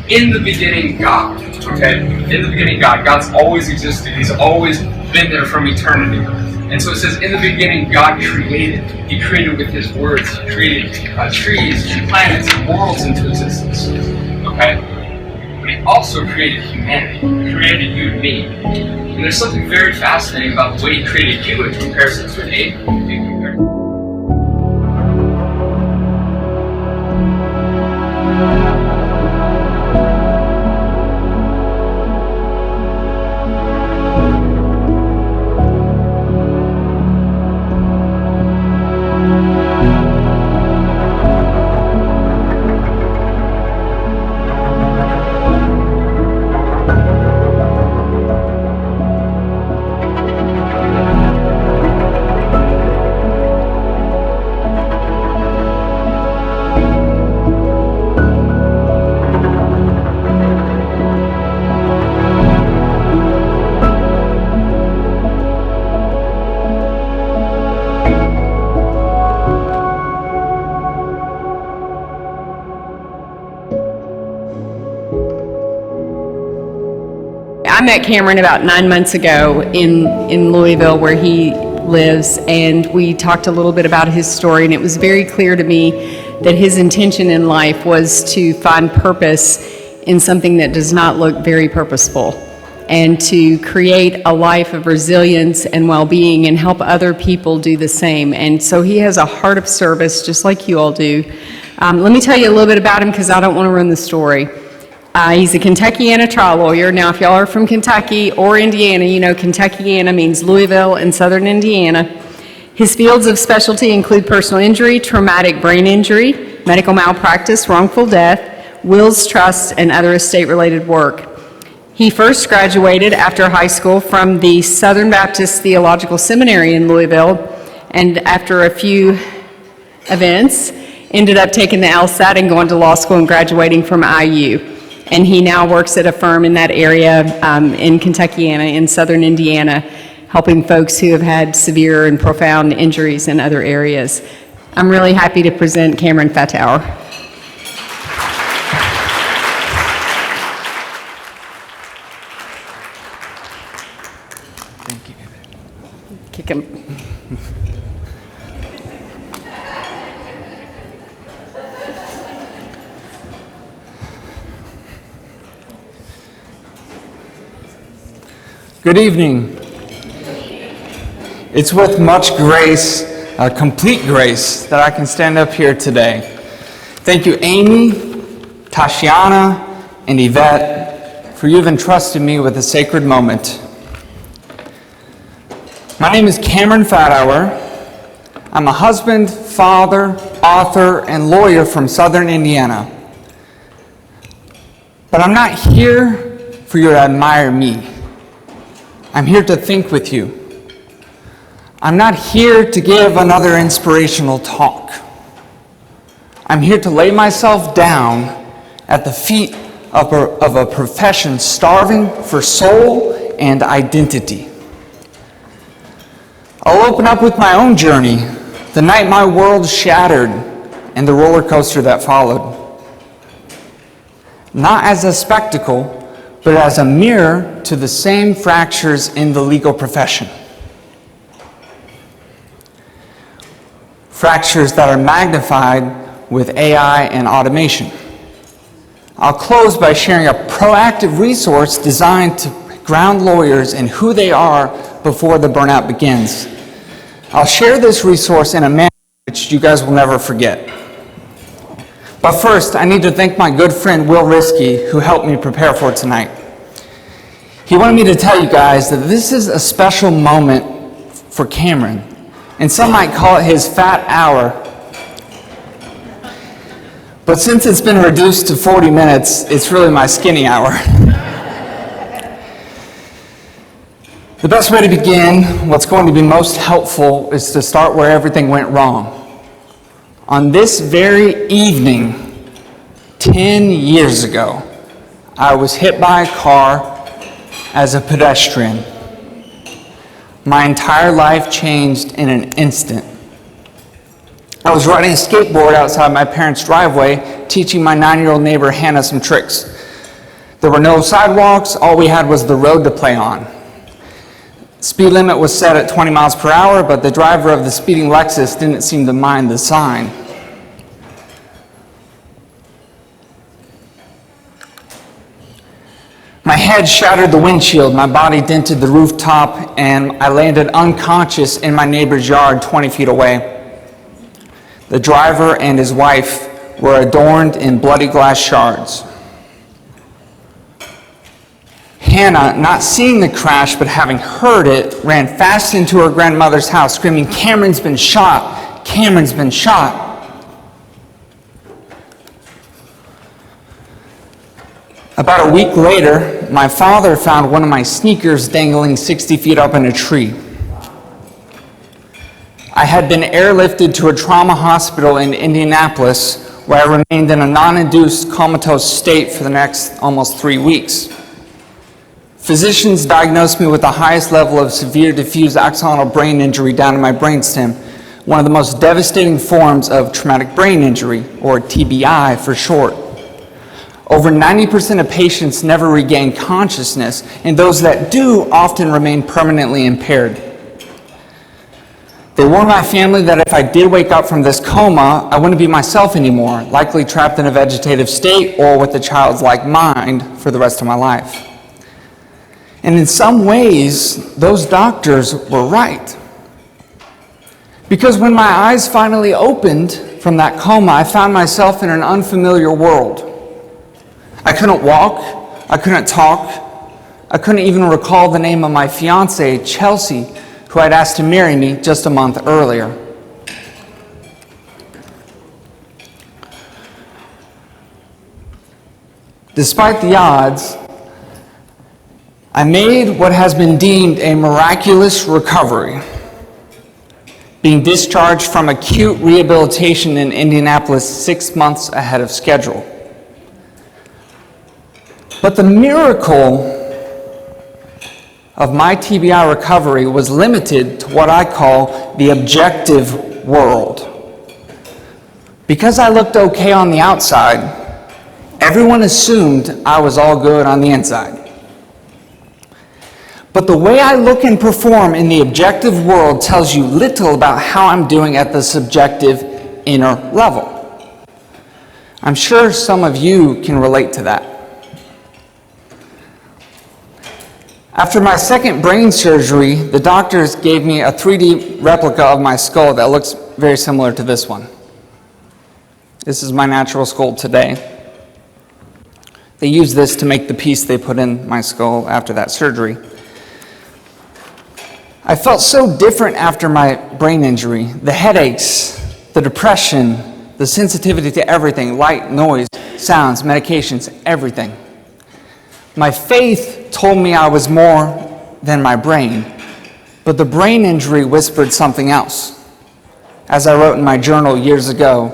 in the beginning, God. Okay? In the beginning, God. God's always existed. He's always been there from eternity. And so it says, in the beginning, God created. He created with His words. He created trees and planets and worlds into existence. Okay? But He also created humanity. He created you and me. And there's something very fascinating about the way He created you in comparison to me. I met Cameron about 9 months ago in Louisville, where he lives, and we talked a little bit about his story, and it was very clear to me that his intention in life was to find purpose in something that does not look very purposeful, and to create a life of resilience and well-being and help other people do the same. And so he has a heart of service, just like you all do. Let me tell you a little bit about him, because I don't want to ruin the story. He's a Kentuckiana trial lawyer. Now, if y'all are from Kentucky or Indiana, you know Kentuckiana means Louisville and southern Indiana. His fields of specialty include personal injury, traumatic brain injury, medical malpractice, wrongful death, wills, trusts, and other estate-related work. He first graduated after high school from the Southern Baptist Theological Seminary in Louisville, and after a few events, ended up taking the LSAT and going to law school and graduating from IU. And he now works at a firm in that area in Kentuckiana, in southern Indiana, helping folks who have had severe and profound injuries in other areas. I'm really happy to present Cameron Fatauer. Thank you. Kick him. Good evening. It's with much grace, complete grace, that I can stand up here today. Thank you, Amy, Tashiana, and Yvette, for you've entrusted me with a sacred moment. My name is Cameron Fatauer. I'm a husband, father, author, and lawyer from southern Indiana. But I'm not here for you to admire me. I'm here to think with you. I'm not here to give another inspirational talk. I'm here to lay myself down at the feet of a profession starving for soul and identity. I'll open up with my own journey, the night my world shattered and the roller coaster that followed. Not as a spectacle, but as a mirror to the same fractures in the legal profession. Fractures that are magnified with AI and automation. I'll close by sharing a proactive resource designed to ground lawyers in who they are before the burnout begins. I'll share this resource in a manner which you guys will never forget. But first, I need to thank my good friend Will Risky, who helped me prepare for tonight. He wanted me to tell you guys that this is a special moment for Cameron, and some might call it his fat hour. But since it's been reduced to 40 minutes, it's really my skinny hour. The best way to begin, what's going to be most helpful, is to start where everything went wrong. On this very evening, 10 years ago, I was hit by a car as a pedestrian. My entire life changed in an instant. I was riding a skateboard outside my parents' driveway, teaching my 9-year-old neighbor Hannah some tricks. There were no sidewalks, all we had was the road to play on. Speed limit was set at 20 miles per hour, but the driver of the speeding Lexus didn't seem to mind the sign. My head shattered the windshield, my body dented the rooftop, and I landed unconscious in my neighbor's yard 20 feet away. The driver and his wife were adorned in bloody glass shards. Hannah, not seeing the crash but having heard it, ran fast into her grandmother's house, screaming, "Cameron's been shot! Cameron's been shot!" About a week later, my father found one of my sneakers dangling 60 feet up in a tree. I had been airlifted to a trauma hospital in Indianapolis, where I remained in a non-induced comatose state for the next almost 3 weeks. Physicians diagnosed me with the highest level of severe diffuse axonal brain injury down to my brainstem, one of the most devastating forms of traumatic brain injury, or TBI for short. Over 90% of patients never regain consciousness, and those that do often remain permanently impaired. They warned my family that if I did wake up from this coma, I wouldn't be myself anymore, likely trapped in a vegetative state or with a child's-like mind for the rest of my life. And in some ways, those doctors were right. Because when my eyes finally opened from that coma, I found myself in an unfamiliar world. I couldn't walk, I couldn't talk, I couldn't even recall the name of my fiancée, Chelsea, who I'd asked to marry me just a month earlier. Despite the odds, I made what has been deemed a miraculous recovery, being discharged from acute rehabilitation in Indianapolis 6 months ahead of schedule. But the miracle of my TBI recovery was limited to what I call the objective world. Because I looked okay on the outside, everyone assumed I was all good on the inside. But the way I look and perform in the objective world tells you little about how I'm doing at the subjective inner level. I'm sure some of you can relate to that. After my second brain surgery, the doctors gave me a 3D replica of my skull that looks very similar to this one. This is my natural skull today. They used this to make the piece they put in my skull after that surgery. I felt so different after my brain injury. The headaches, the depression, the sensitivity to everything, light, noise, sounds, medications, everything. My faith told me I was more than my brain, but the brain injury whispered something else. As I wrote in my journal years ago,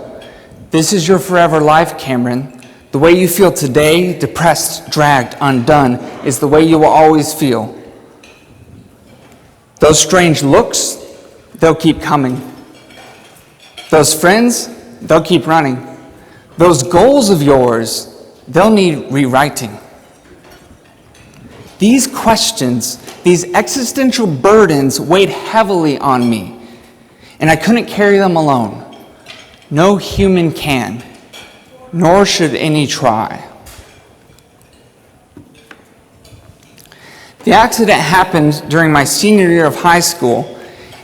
"This is your forever life, Cameron. The way you feel today, depressed, dragged, undone, is the way you will always feel. Those strange looks, they'll keep coming. Those friends, they'll keep running. Those goals of yours, they'll need rewriting. These questions, these existential burdens weighed heavily on me, and I couldn't carry them alone. No human can, nor should any try." The accident happened during my senior year of high school,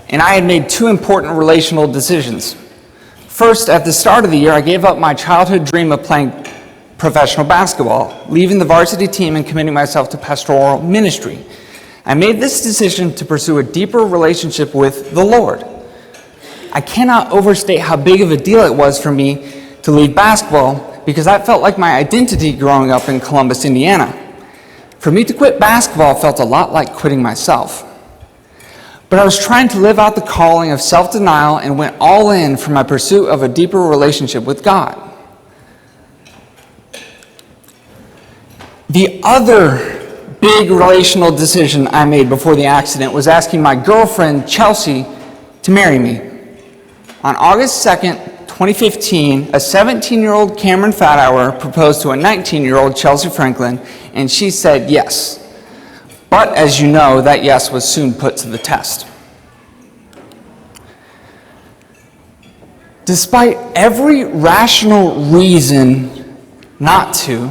and I had made 2 important relational decisions. First, at the start of the year, I gave up my childhood dream of playing professional basketball, leaving the varsity team and committing myself to pastoral ministry. I made this decision to pursue a deeper relationship with the Lord. I cannot overstate how big of a deal it was for me to leave basketball because that felt like my identity growing up in Columbus, Indiana. For me to quit basketball felt a lot like quitting myself. But I was trying to live out the calling of self-denial and went all in for my pursuit of a deeper relationship with God. The other big relational decision I made before the accident was asking my girlfriend, Chelsea, to marry me. On August 2nd, 2015, a 17-year-old Cameron Fathour proposed to a 19-year-old Chelsea Franklin, and she said yes. But as you know, that yes was soon put to the test. Despite every rational reason not to,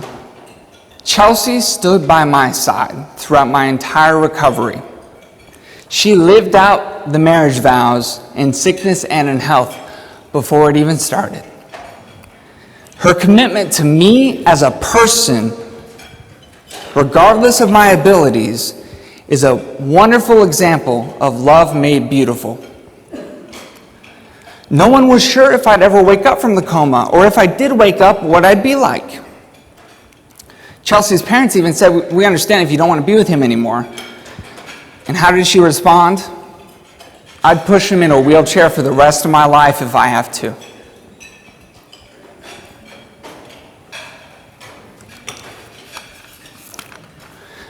Chelsea stood by my side throughout my entire recovery. She lived out the marriage vows in sickness and in health before it even started. Her commitment to me as a person, regardless of my abilities, is a wonderful example of love made beautiful. No one was sure if I'd ever wake up from the coma, or if I did wake up, what I'd be like. Chelsea's parents even said, "We understand if you don't want to be with him anymore." And how did she respond? "I'd push him in a wheelchair for the rest of my life if I have to."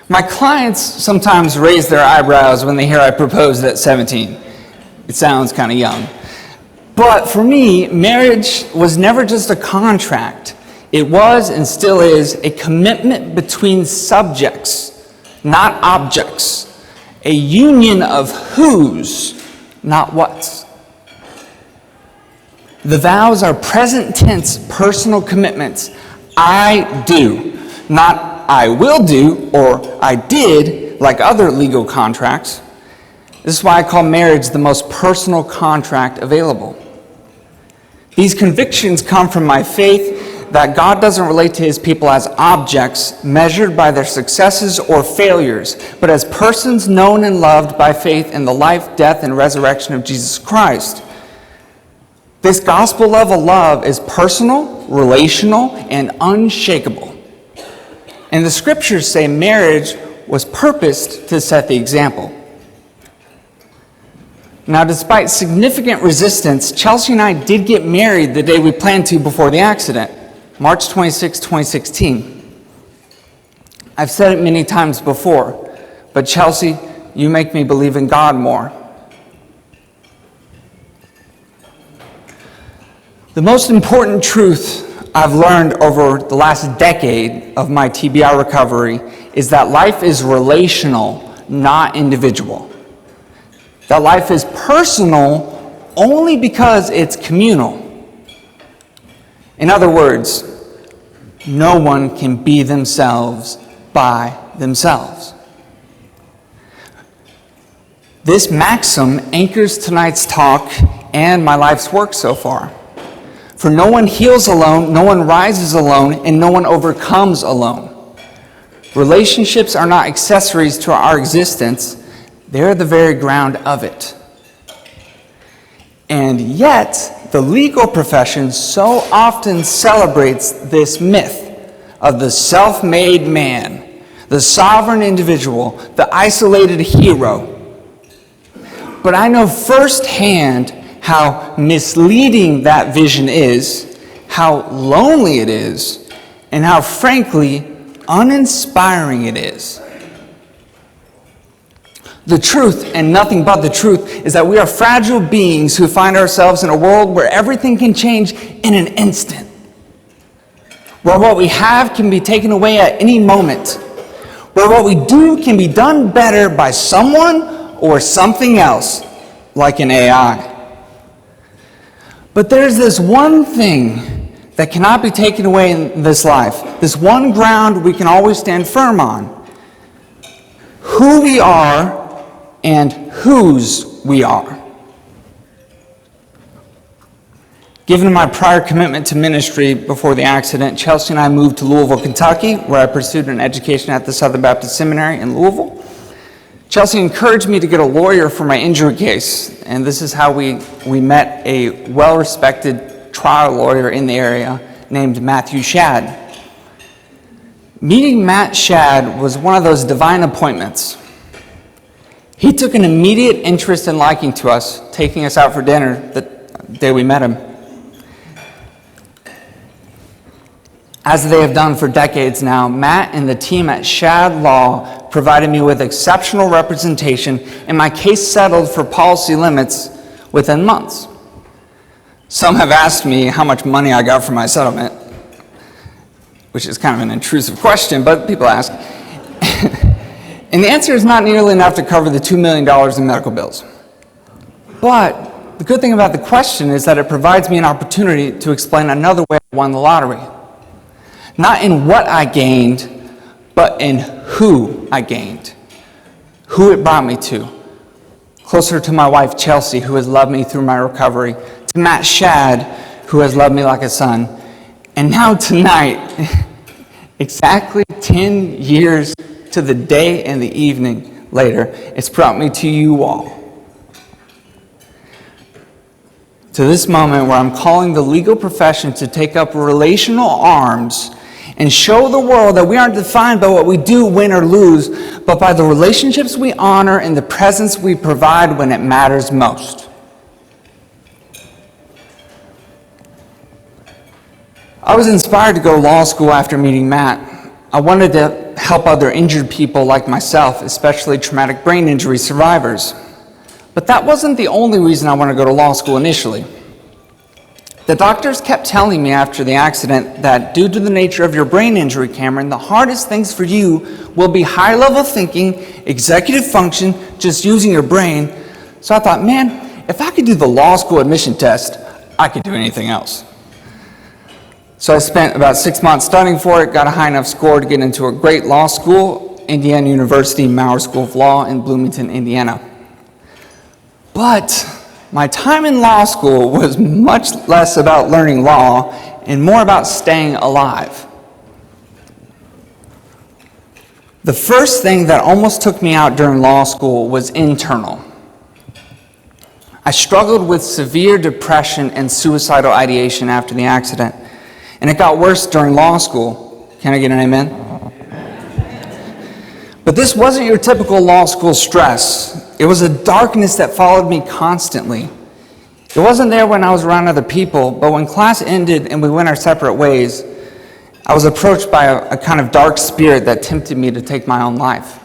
My clients sometimes raise their eyebrows when they hear I proposed at 17. It sounds kind of young. But for me, marriage was never just a contract. It was and still is a commitment between subjects, not objects. A union of whos, not whats. The vows are present tense personal commitments. I do, not I will do or I did, like other legal contracts. This is why I call marriage the most personal contract available. These convictions come from my faith that God doesn't relate to his people as objects measured by their successes or failures, but as persons known and loved by faith in the life, death, and resurrection of Jesus Christ. This gospel-level love is personal, relational, and unshakable. And the scriptures say marriage was purposed to set the example. Now, despite significant resistance, Chelsea and I did get married the day we planned to before the accident. March 26, 2016. I've said it many times before, but Chelsea, you make me believe in God more. The most important truth I've learned over the last decade of my TBI recovery is that life is relational, not individual. That life is personal only because it's communal. In other words, no one can be themselves by themselves. This maxim anchors tonight's talk and my life's work so far. For no one heals alone, no one rises alone, and no one overcomes alone. Relationships are not accessories to our existence, they're the very ground of it. And yet, the legal profession so often celebrates this myth of the self-made man, the sovereign individual, the isolated hero. But I know firsthand how misleading that vision is, how lonely it is, and how frankly uninspiring it is. The truth, and nothing but the truth, is that we are fragile beings who find ourselves in a world where everything can change in an instant. Where what we have can be taken away at any moment. Where what we do can be done better by someone or something else, like an AI. But there's this one thing that cannot be taken away in this life. This one ground we can always stand firm on. Who we are and whose we are. Given my prior commitment to ministry before the accident, Chelsea and I moved to Louisville, Kentucky, where I pursued an education at the Southern Baptist Seminary in Louisville. Chelsea encouraged me to get a lawyer for my injury case, and this is how we met a well-respected trial lawyer in the area named Matthew Shadd. Meeting Matt Shadd was one of those divine appointments. He took an immediate interest and liking to us, taking us out for dinner the day we met him. As they have done for decades now, Matt and the team at Shadd Law provided me with exceptional representation, and my case settled for policy limits within months. Some have asked me how much money I got from my settlement, which is kind of an intrusive question, but people ask. And the answer is not nearly enough to cover the $2 million in medical bills. But the good thing about the question is that it provides me an opportunity to explain another way I won the lottery. Not in what I gained, but in who I gained. Who it brought me to. Closer to my wife, Chelsea, who has loved me through my recovery, to Matt Shad, who has loved me like a son, and now tonight, exactly 10 years to the day and the evening later, it's brought me to you all. To this moment where I'm calling the legal profession to take up relational arms and show the world that we aren't defined by what we do, win or lose, but by the relationships we honor and the presence we provide when it matters most. I was inspired to go to law school after meeting Matt. I wanted to help other injured people like myself, especially traumatic brain injury survivors. But that wasn't the only reason I wanted to go to law school initially. The doctors kept telling me after the accident that due to the nature of your brain injury, Cameron, the hardest things for you will be high-level thinking, executive function, just using your brain. So I thought, man, if I could do the law school admission test, I could do anything else. So I spent about 6 months studying for it, got a high enough score to get into a great law school, Indiana University Maurer School of Law in Bloomington, Indiana. But my time in law school was much less about learning law and more about staying alive. The first thing that almost took me out during law school was internal. I struggled with severe depression and suicidal ideation after the accident, and it got worse during law school. Can I get an amen? But this wasn't your typical law school stress. It was a darkness that followed me constantly. It wasn't there when I was around other people, but when class ended and we went our separate ways, I was approached by a kind of dark spirit that tempted me to take my own life.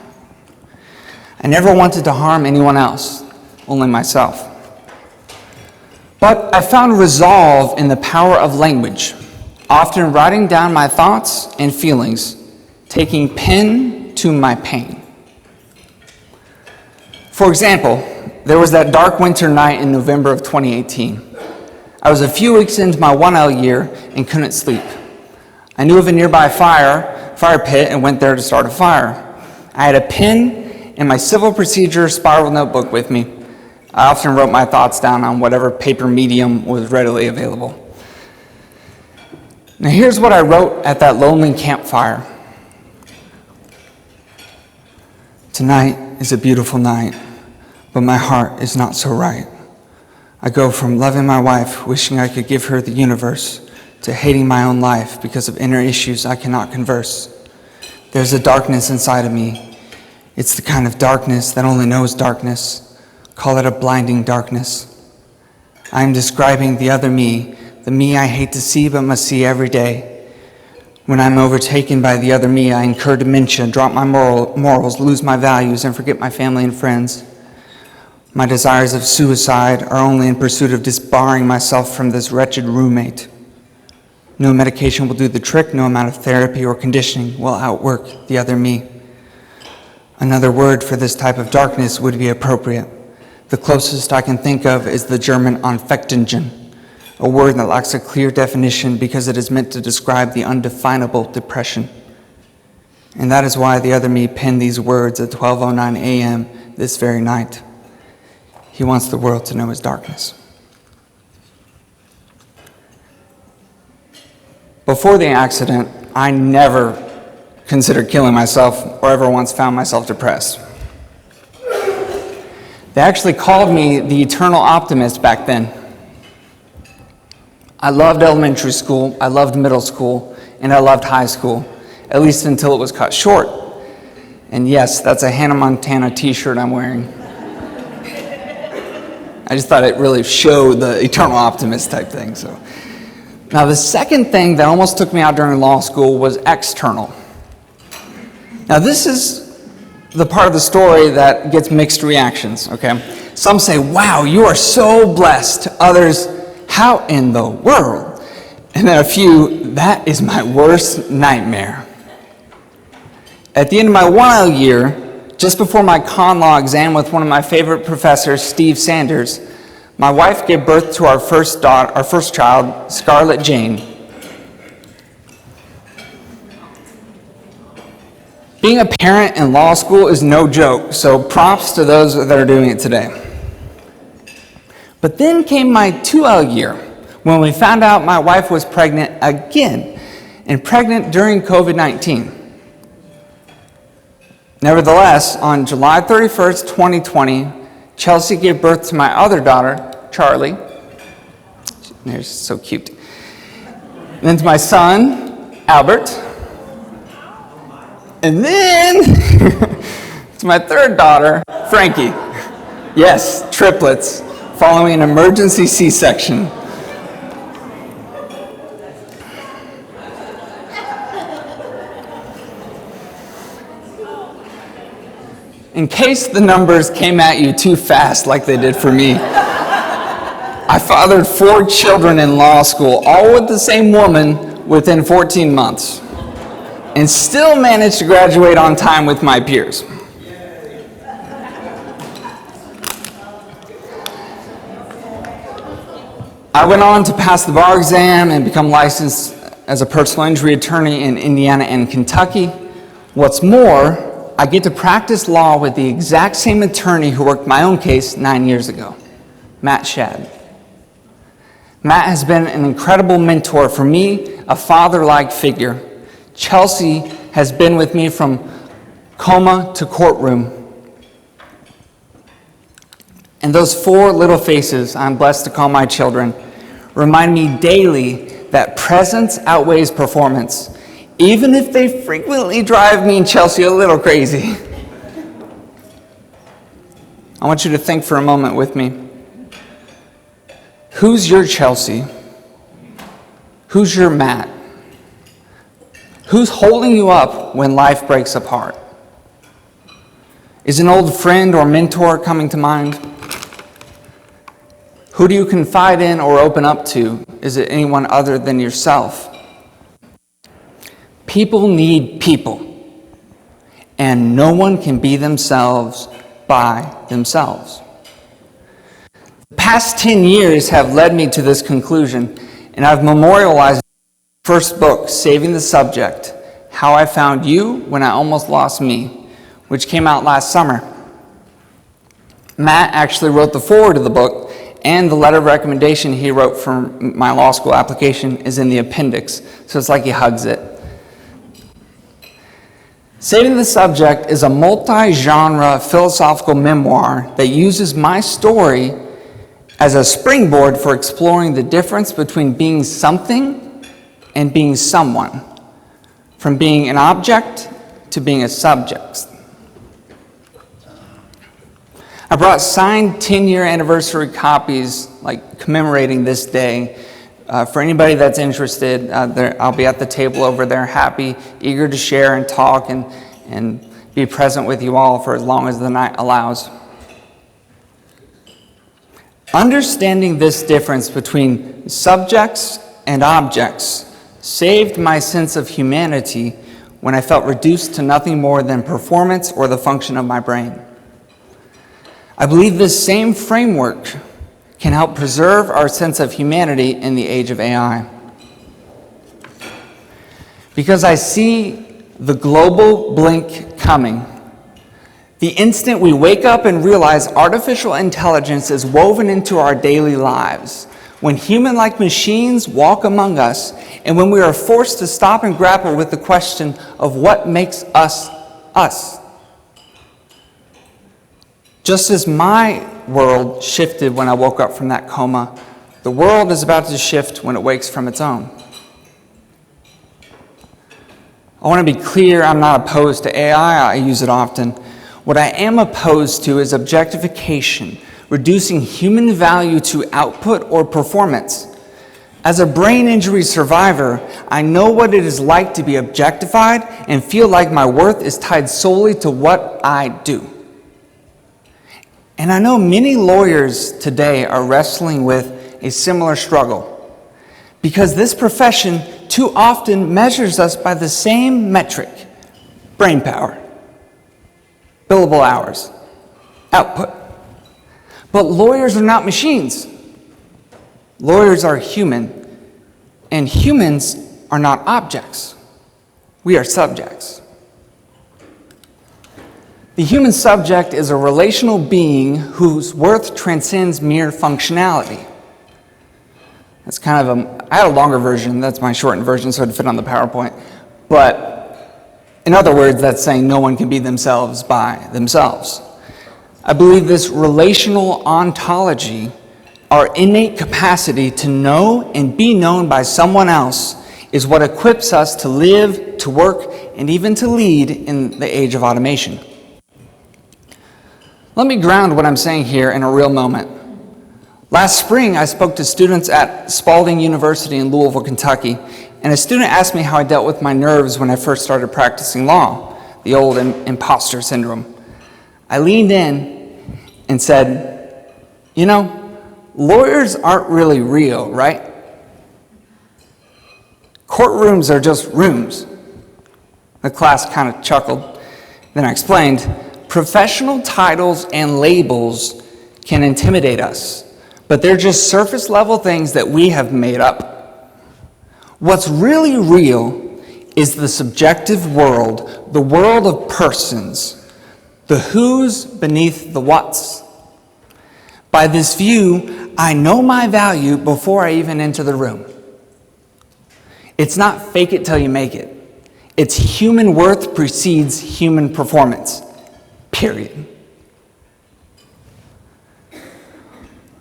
I never wanted to harm anyone else, only myself. But I found resolve in the power of language, often writing down my thoughts and feelings, taking pen to my pain. For example, there was that dark winter night in November of 2018. I was a few weeks into my 1L year and couldn't sleep. I knew of a nearby fire pit and went there to start a fire. I had a pen and my civil procedure spiral notebook with me. I often wrote my thoughts down on whatever paper medium was readily available. Now here's what I wrote at that lonely campfire. Tonight is a beautiful night, but my heart is not so right. I go from loving my wife, wishing I could give her the universe, to hating my own life because of inner issues I cannot converse. There's a darkness inside of me. It's the kind of darkness that only knows darkness. Call it a blinding darkness. I am describing the other me, the me I hate to see but must see every day. When I'm overtaken by the other me, I incur dementia, drop my morals, lose my values, and forget my family and friends. My desires of suicide are only in pursuit of disbarring myself from this wretched roommate. No medication will do the trick, no amount of therapy or conditioning will outwork the other me. Another word for this type of darkness would be appropriate. The closest I can think of is the German Anfechtungen, a word that lacks a clear definition because it is meant to describe the undefinable depression. And that is why the other me penned these words at 12:09 a.m. this very night. He wants the world to know his darkness. Before the accident, I never considered killing myself or ever once found myself depressed. They actually called me the eternal optimist back then. I loved elementary school, I loved middle school, and I loved high school, at least until it was cut short. And yes, that's a Hannah Montana t-shirt I'm wearing. I just thought it really showed the eternal optimist type thing. So, now the second thing that almost took me out during law school was external. Now this is the part of the story that gets mixed reactions, okay? Some say, wow, you are so blessed. Others, How in the world? And then a few, that is my worst nightmare. At the end of my 1L year, just before my con law exam with one of my favorite professors, Steve Sanders, my wife gave birth to our first child, Scarlett Jane. Being a parent in law school is no joke, so props to those that are doing it today. But then came my 2L year, when we found out my wife was pregnant again, and pregnant during COVID-19. Nevertheless, on July 31st, 2020, Chelsea gave birth to my other daughter, Charlie. She's so cute. And then to my son, Albert. And then to my third daughter, Frankie. Yes, triplets, following an emergency C-section. In case the numbers came at you too fast like they did for me, I fathered 4 children in law school, all with the same woman within 14 months, and still managed to graduate on time with my peers. I went on to pass the bar exam and become licensed as a personal injury attorney in Indiana and Kentucky. What's more, I get to practice law with the exact same attorney who worked my own case 9 years ago, Matt Shadd. Matt has been an incredible mentor for me, a father-like figure. Chelsea has been with me from coma to courtroom. And those 4 little faces I'm blessed to call my children remind me daily that presence outweighs performance, even if they frequently drive me and Chelsea a little crazy. I want you to think for a moment with me. Who's your Chelsea? Who's your Matt? Who's holding you up when life breaks apart? Is an old friend or mentor coming to mind? Who do you confide in or open up to? Is it anyone other than yourself? People need people, and no one can be themselves by themselves. The past 10 years have led me to this conclusion, and I've memorialized my first book, Saving the Subject, How I Found You When I Almost Lost Me, which came out last summer. Matt actually wrote the foreword of the book, and the letter of recommendation he wrote for my law school application is in the appendix, so it's like he hugs it. Saving the Subject is a multi-genre philosophical memoir that uses my story as a springboard for exploring the difference between being something and being someone, from being an object to being a subject. I brought signed 10-year anniversary copies, like commemorating this day. For anybody that's interested, I'll be at the table over there, happy, eager to share and talk and be present with you all for as long as the night allows. Understanding this difference between subjects and objects saved my sense of humanity when I felt reduced to nothing more than performance or the function of my brain. I believe this same framework can help preserve our sense of humanity in the age of AI. Because I see the global blink coming. The instant we wake up and realize artificial intelligence is woven into our daily lives, when human-like machines walk among us, and when we are forced to stop and grapple with the question of what makes us us. Just as my world shifted when I woke up from that coma, the world is about to shift when it wakes from its own. I want to be clear, I'm not opposed to AI, I use it often. What I am opposed to is objectification, reducing human value to output or performance. As a brain injury survivor, I know what it is like to be objectified and feel like my worth is tied solely to what I do. And I know many lawyers today are wrestling with a similar struggle. Because this profession too often measures us by the same metric: brain power, billable hours, output. But lawyers are not machines. Lawyers are human, and humans are not objects. We are subjects. The human subject is a relational being whose worth transcends mere functionality. That's kind of I had a longer version, that's my shortened version, so it'd fit on the PowerPoint. But in other words, that's saying no one can be themselves by themselves. I believe this relational ontology, our innate capacity to know and be known by someone else, is what equips us to live, to work, and even to lead in the age of automation. Let me ground what I'm saying here in a real moment. Last spring, I spoke to students at Spalding University in Louisville, Kentucky, and a student asked me how I dealt with my nerves when I first started practicing law, the old imposter syndrome. I leaned in and said, "You know, lawyers aren't really real, right? Courtrooms are just rooms." The class kind of chuckled. Then I explained, professional titles and labels can intimidate us, but they're just surface level things that we have made up. What's really real is the subjective world, the world of persons, the who's beneath the what's. By this view, I know my value before I even enter the room. It's not fake it till you make it. It's human worth precedes human performance. Period.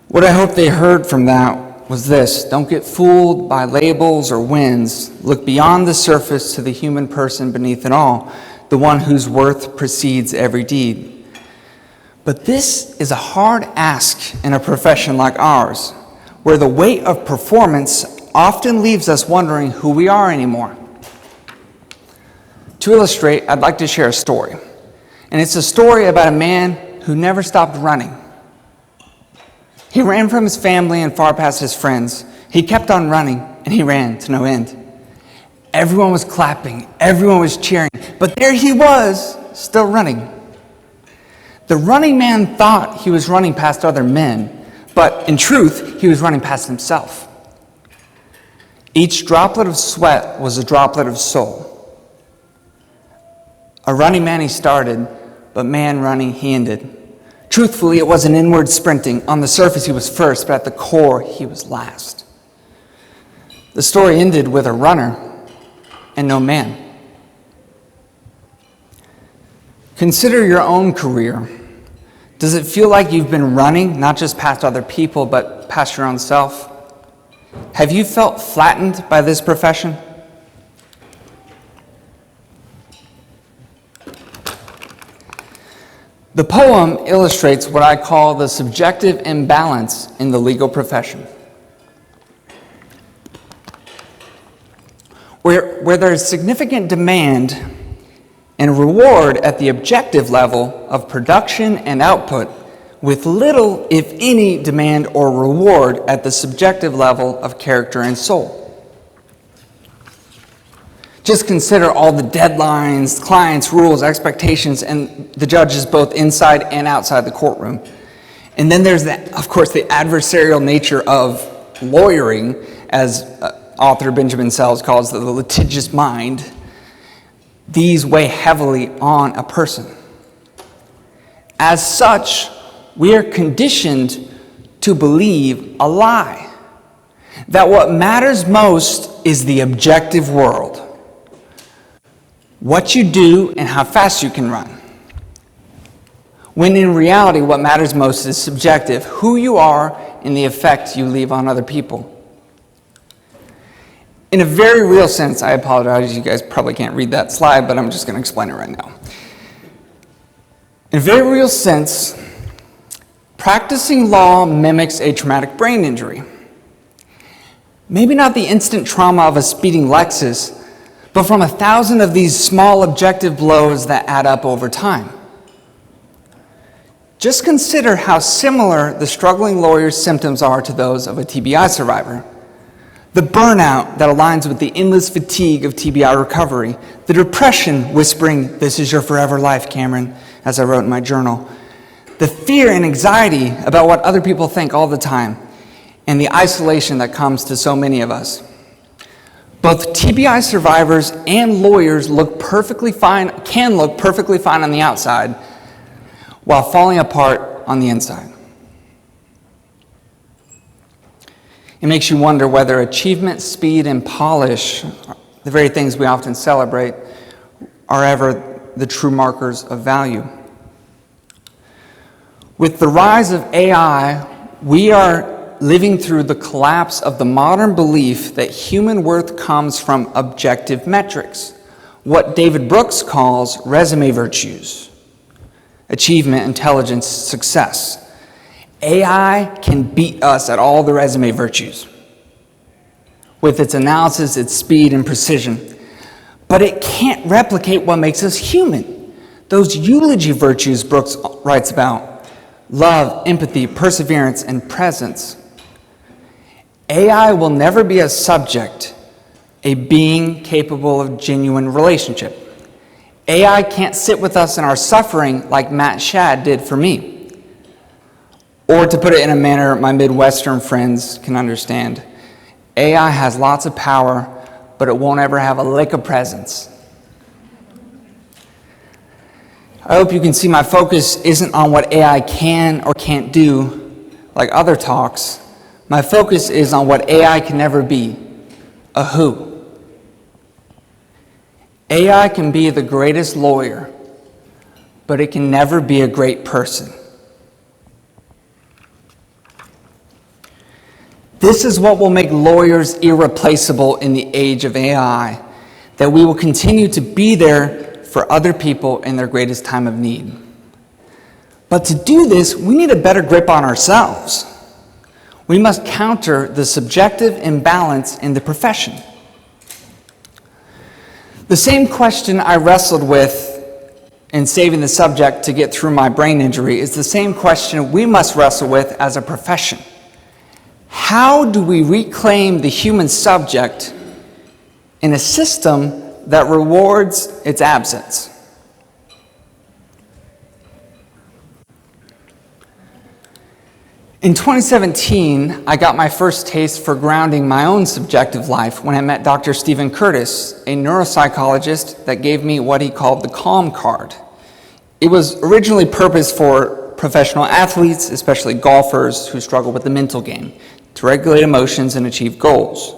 What I hope they heard from that was this: don't get fooled by labels or wins. Look beyond the surface to the human person beneath it all, the one whose worth precedes every deed. But this is a hard ask in a profession like ours, where the weight of performance often leaves us wondering who we are anymore. To illustrate, I'd like to share a story. And it's a story about a man who never stopped running. He ran from his family and far past his friends. He kept on running, and he ran to no end. Everyone was clapping, everyone was cheering, but there he was, still running. The running man thought he was running past other men, but in truth, he was running past himself. Each droplet of sweat was a droplet of soul. A running man he started, but man running he ended. Truthfully, it was an inward sprinting. On the surface, he was first, but at the core, he was last. The story ended with a runner and no man. Consider your own career. Does it feel like you've been running, not just past other people, but past your own self? Have you felt flattened by this profession? The poem illustrates what I call the subjective imbalance in the legal profession. Where there is significant demand and reward at the objective level of production and output, with little, if any, demand or reward at the subjective level of character and soul. Just consider all the deadlines, clients, rules, expectations, and the judges both inside and outside the courtroom. And then there's, of course, the adversarial nature of lawyering, as author Benjamin Sells calls the litigious mind. These weigh heavily on a person. As such, we are conditioned to believe a lie, that what matters most is the objective world. What you do and how fast you can run. When in reality, what matters most is subjective, who you are and the effect you leave on other people. In a very real sense, I apologize, you guys probably can't read that slide, but I'm just going to explain it right now. In a very real sense, practicing law mimics a traumatic brain injury. Maybe not the instant trauma of a speeding Lexus, but from 1,000 of these small objective blows that add up over time. Just consider how similar the struggling lawyer's symptoms are to those of a TBI survivor. The burnout that aligns with the endless fatigue of TBI recovery, the depression whispering, "This is your forever life, Cameron," as I wrote in my journal, the fear and anxiety about what other people think all the time, and the isolation that comes to so many of us. Both TBI survivors and lawyers can look perfectly fine on the outside while falling apart on the inside. It makes you wonder whether achievement, speed, and polish, the very things we often celebrate, are ever the true markers of value. With the rise of AI, we are living through the collapse of the modern belief that human worth comes from objective metrics, what David Brooks calls resume virtues: achievement, intelligence, success. AI can beat us at all the resume virtues with its analysis, its speed, and precision. But it can't replicate what makes us human. Those eulogy virtues Brooks writes about: love, empathy, perseverance, and presence. AI will never be a subject, a being capable of genuine relationship. AI can't sit with us in our suffering like Matt Shadd did for me. Or to put it in a manner my Midwestern friends can understand, AI has lots of power, but it won't ever have a lick of presence. I hope you can see my focus isn't on what AI can or can't do, like other talks. My focus is on what AI can never be: a who. AI can be the greatest lawyer, but it can never be a great person. This is what will make lawyers irreplaceable in the age of AI, that we will continue to be there for other people in their greatest time of need. But to do this, we need a better grip on ourselves. We must counter the subjective imbalance in the profession. The same question I wrestled with in saving the subject to get through my brain injury is the same question we must wrestle with as a profession. How do we reclaim the human subject in a system that rewards its absence? In 2017, I got my first taste for grounding my own subjective life when I met Dr. Stephen Curtis, a neuropsychologist that gave me what he called the Calm Card. It was originally purposed for professional athletes, especially golfers who struggle with the mental game, to regulate emotions and achieve goals.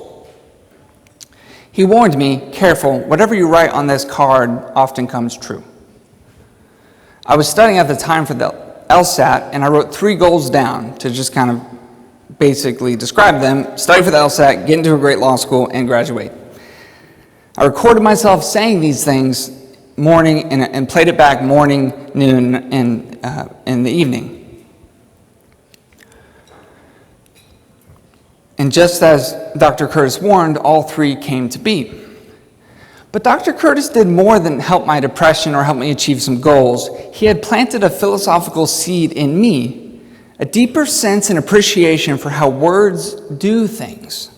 He warned me, "Careful, whatever you write on this card often comes true." I was studying at the time for the LSAT, and I wrote 3 goals down to just kind of basically describe them: study for the LSAT, get into a great law school, and graduate. I recorded myself saying these things morning and played it back morning, noon, and in the evening. And just as Dr. Curtis warned, all 3 came to be. But Dr. Curtis did more than help my depression or help me achieve some goals. He had planted a philosophical seed in me, a deeper sense and appreciation for how words do things.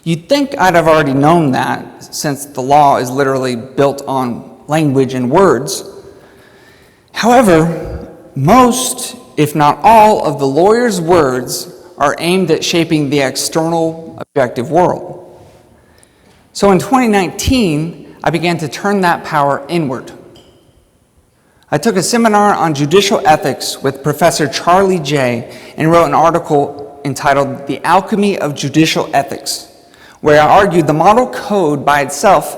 You'd think I'd have already known that, since the law is literally built on language and words. However, most, if not all, of the lawyer's words are aimed at shaping the external, objective world. So in 2019, I began to turn that power inward. I took a seminar on judicial ethics with Professor Charlie Jay and wrote an article entitled "The Alchemy of Judicial Ethics," where I argued the model code by itself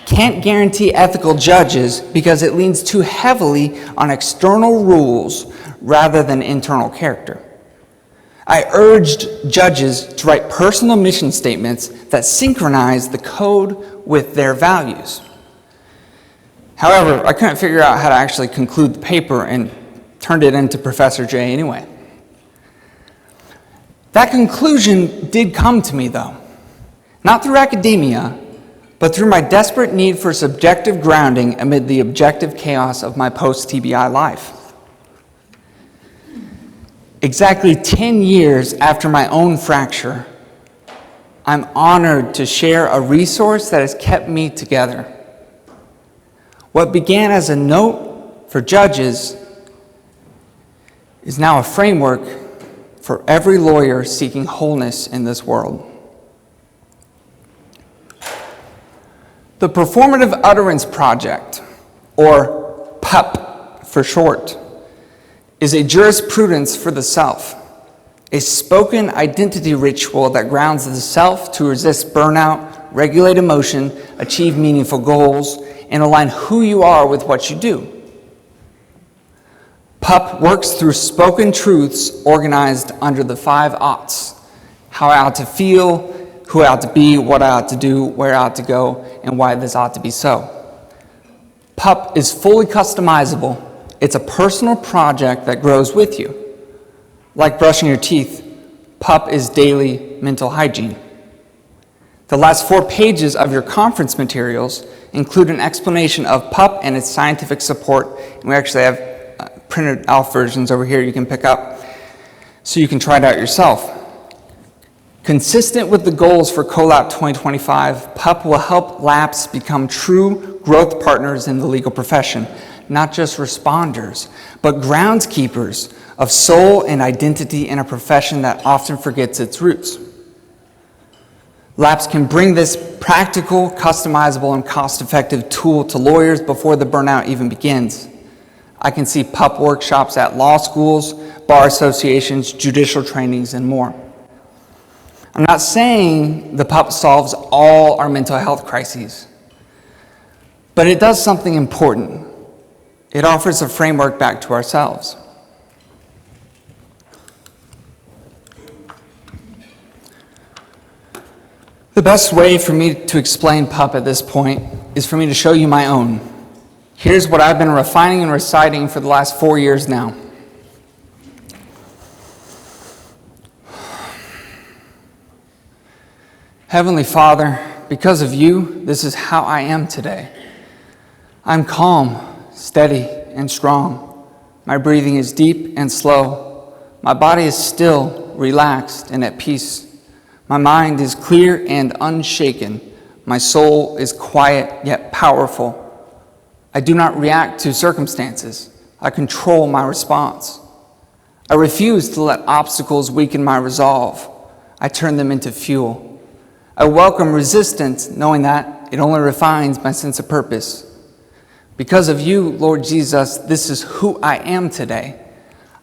can't guarantee ethical judges because it leans too heavily on external rules rather than internal character. I urged judges to write personal mission statements that synchronize the code with their values. However, I couldn't figure out how to actually conclude the paper and turned it into Professor J anyway. That conclusion did come to me, though, not through academia, but through my desperate need for subjective grounding amid the objective chaos of my post-TBI life. exactly 10 years after my own fracture, I'm honored to share a resource that has kept me together. What began as a note for judges is now a framework for every lawyer seeking wholeness in this world. The Performative Utterance Project, or PUP for short, is a jurisprudence for the self, a spoken identity ritual that grounds the self to resist burnout, regulate emotion, achieve meaningful goals, and align who you are with what you do. PUP works through spoken truths organized under the 5 oughts: how I ought to feel, who I ought to be, what I ought to do, where I ought to go, and why this ought to be so. PUP is fully customizable. It's a personal project that grows with you. Like brushing your teeth, PUP is daily mental hygiene. The last 4 pages of your conference materials include an explanation of PUP and its scientific support. And we actually have printed out versions over here you can pick up so you can try it out yourself. Consistent with the goals for CoLAP 2025, PUP will help LAPs become true growth partners in the legal profession, not just responders, but groundskeepers of soul and identity in a profession that often forgets its roots. LAPs can bring this practical, customizable, and cost-effective tool to lawyers before the burnout even begins. I can see PUP workshops at law schools, bar associations, judicial trainings, and more. I'm not saying the PUP solves all our mental health crises, but it does something important. It offers a framework back to ourselves. The best way for me to explain PUP at this point is for me to show you my own. Here's what I've been refining and reciting for the last 4 years now. Heavenly Father, because of you, this is how I am today. I'm calm, steady, and strong. My breathing is deep and slow. My body is still, relaxed, and at peace. My mind is clear and unshaken. My soul is quiet yet powerful. I do not react to circumstances. I control my response. I refuse to let obstacles weaken my resolve. I turn them into fuel. I welcome resistance, knowing that it only refines my sense of purpose. Because of you, Lord Jesus, this is who I am today.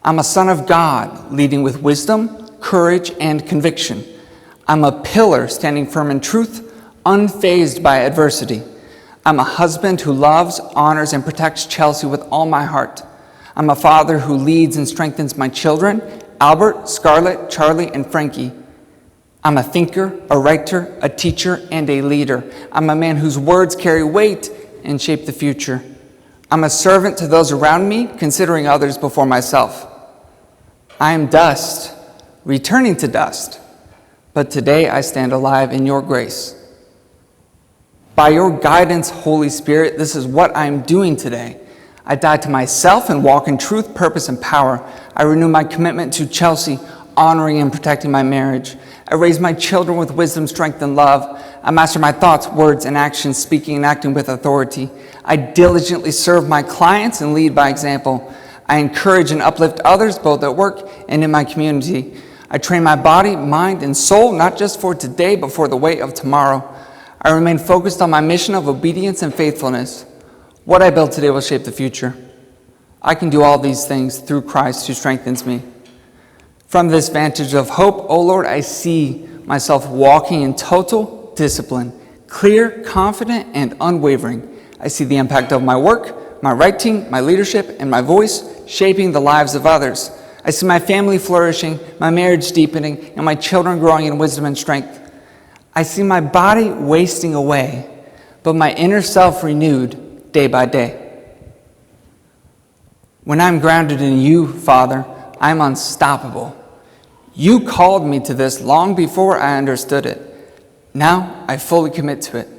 I'm a son of God, leading with wisdom, courage, and conviction. I'm a pillar standing firm in truth, unfazed by adversity. I'm a husband who loves, honors, and protects Chelsea with all my heart. I'm a father who leads and strengthens my children, Albert, Scarlett, Charlie, and Frankie. I'm a thinker, a writer, a teacher, and a leader. I'm a man whose words carry weight and shape the future. I'm a servant to those around me, considering others before myself. I am dust, returning to dust, but today I stand alive in your grace. By your guidance, Holy Spirit, this is what I am doing today. I die to myself and walk in truth, purpose, and power. I renew my commitment to Chelsea, honoring and protecting my marriage. I raise my children with wisdom, strength, and love. I master my thoughts, words, and actions, speaking and acting with authority. I diligently serve my clients and lead by example. I encourage and uplift others, both at work and in my community. I train my body, mind, and soul, not just for today, but for the weight of tomorrow. I remain focused on my mission of obedience and faithfulness. What I build today will shape the future. I can do all these things through Christ who strengthens me. From this vantage of hope, O Lord, I see myself walking in total discipline, clear, confident, and unwavering. I see the impact of my work, my writing, my leadership, and my voice shaping the lives of others. I see my family flourishing, my marriage deepening, and my children growing in wisdom and strength. I see my body wasting away, but my inner self renewed day by day. When I'm grounded in you, Father, I'm unstoppable. You called me to this long before I understood it. Now I fully commit to it.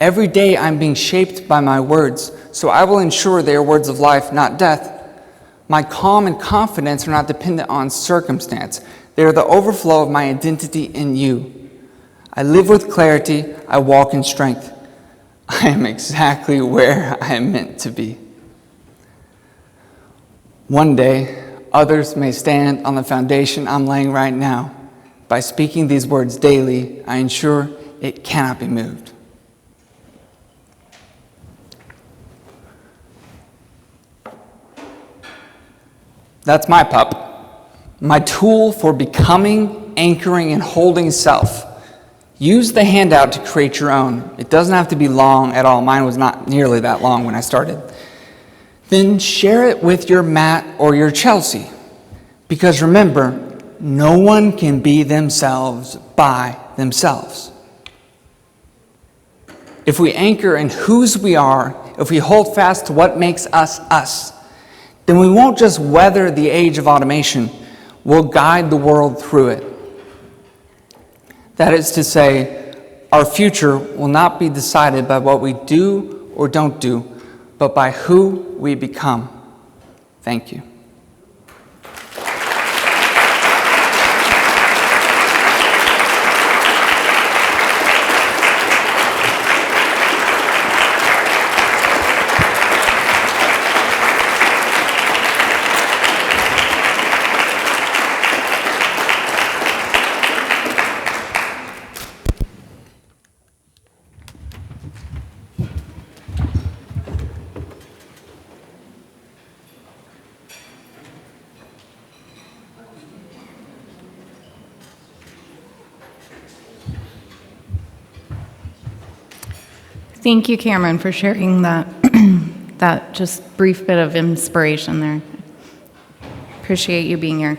Every day I'm being shaped by my words, so I will ensure they are words of life, not death. My calm and confidence are not dependent on circumstance. They are the overflow of my identity in you. I live with clarity. I walk in strength. I am exactly where I am meant to be. One day, others may stand on the foundation I'm laying right now. By speaking these words daily, I ensure it cannot be moved. That's my pup. My tool for becoming, anchoring, and holding self. Use the handout to create your own. It doesn't have to be long at all. Mine was not nearly that long when I started. Then share it with your Matt or your Chelsea. Because remember, no one can be themselves by themselves. If we anchor in whose we are, if we hold fast to what makes us us, then we won't just weather the age of automation, we'll guide the world through it. That is to say, our future will not be decided by what we do or don't do, but by who we become. Thank you. Thank you, Cameron, for sharing that, that just brief bit of inspiration there. Appreciate you being here.